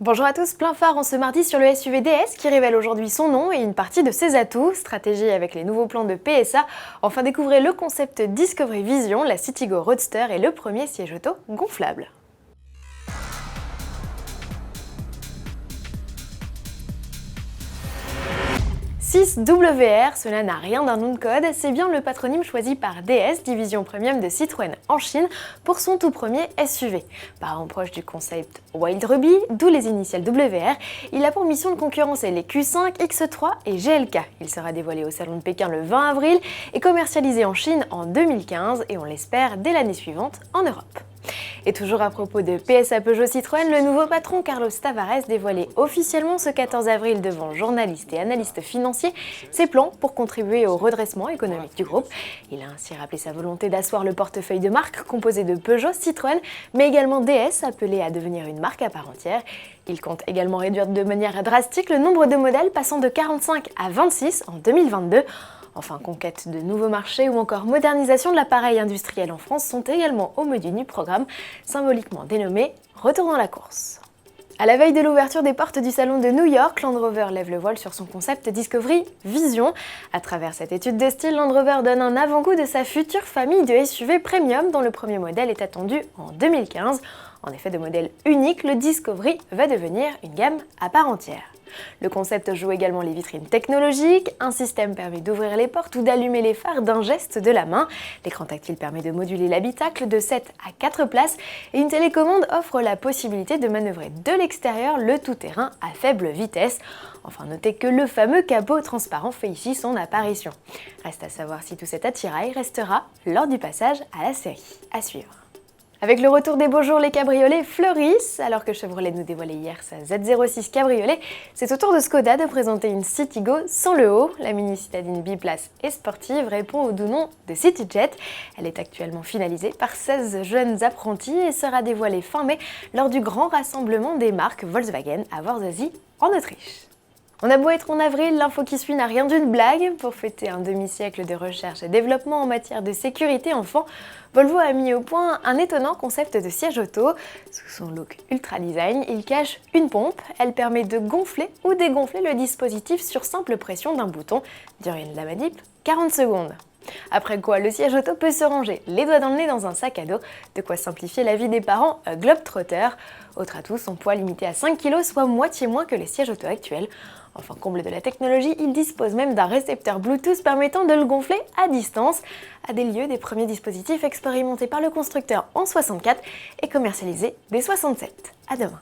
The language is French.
Bonjour à tous, plein phare en ce mardi sur le SUV DS qui révèle aujourd'hui son nom et une partie de ses atouts, stratégie avec les nouveaux plans de PSA. Enfin découvrez le concept Discovery Vision, la Citigo Roadster et le premier siège auto gonflable. 6WR, cela n'a rien d'un nom de code, c'est bien le patronyme choisi par DS, division premium de Citroën en Chine, pour son tout premier SUV. Parent proche du concept Wild Ruby, d'où les initiales WR, il a pour mission de concurrencer les Q5, X3 et GLK. Il sera dévoilé au salon de Pékin le 20 avril et commercialisé en Chine en 2015 et on l'espère dès l'année suivante en Europe. Et toujours à propos de PSA Peugeot Citroën, le nouveau patron Carlos Tavares dévoilait officiellement ce 14 avril devant journalistes et analystes financiers ses plans pour contribuer au redressement économique du groupe. Il a ainsi rappelé sa volonté d'asseoir le portefeuille de marques composé de Peugeot, Citroën, mais également DS, appelé à devenir une marque à part entière. Il compte également réduire de manière drastique le nombre de modèles, passant de 45 à 26 en 2022. Enfin, conquête de nouveaux marchés ou encore modernisation de l'appareil industriel en France sont également au menu du programme, symboliquement dénommé « Retour dans la course ». À la veille de l'ouverture des portes du salon de New York, Land Rover lève le voile sur son concept Discovery Vision. À travers cette étude de style, Land Rover donne un avant-goût de sa future famille de SUV premium dont le premier modèle est attendu en 2015. En effet, de modèle unique, le Discovery va devenir une gamme à part entière. Le concept joue également les vitrines technologiques, un système permet d'ouvrir les portes ou d'allumer les phares d'un geste de la main, l'écran tactile permet de moduler l'habitacle de 7 à 4 places et une télécommande offre la possibilité de manœuvrer de l'extérieur le tout-terrain à faible vitesse. Enfin, notez que le fameux capot transparent fait ici son apparition. Reste à savoir si tout cet attirail restera lors du passage à la série. À suivre. Avec le retour des beaux jours, les cabriolets fleurissent. Alors que Chevrolet nous dévoilait hier sa Z06 Cabriolet, c'est au tour de Skoda de présenter une Citigo sans le haut. La mini citadine biplace et sportive répond au doux nom de CityJet. Elle est actuellement finalisée par 16 jeunes apprentis et sera dévoilée fin mai lors du grand rassemblement des marques Volkswagen à Worzersee en Autriche. On a beau être en avril, l'info qui suit n'a rien d'une blague. Pour fêter un demi-siècle de recherche et développement en matière de sécurité enfant, Volvo a mis au point un étonnant concept de siège auto. Sous son look ultra design, il cache une pompe. Elle permet de gonfler ou dégonfler le dispositif sur simple pression d'un bouton. Durée de la manip, 40 secondes. Après quoi, le siège auto peut se ranger les doigts dans le nez dans un sac à dos, de quoi simplifier la vie des parents globetrotters. Autre atout, son poids limité à 5 kg, soit moitié moins que les sièges auto actuels. Enfin, comble de la technologie, il dispose même d'un récepteur Bluetooth permettant de le gonfler à distance, à des lieux des premiers dispositifs expérimentés par le constructeur en 64 et commercialisés dès 67. À demain.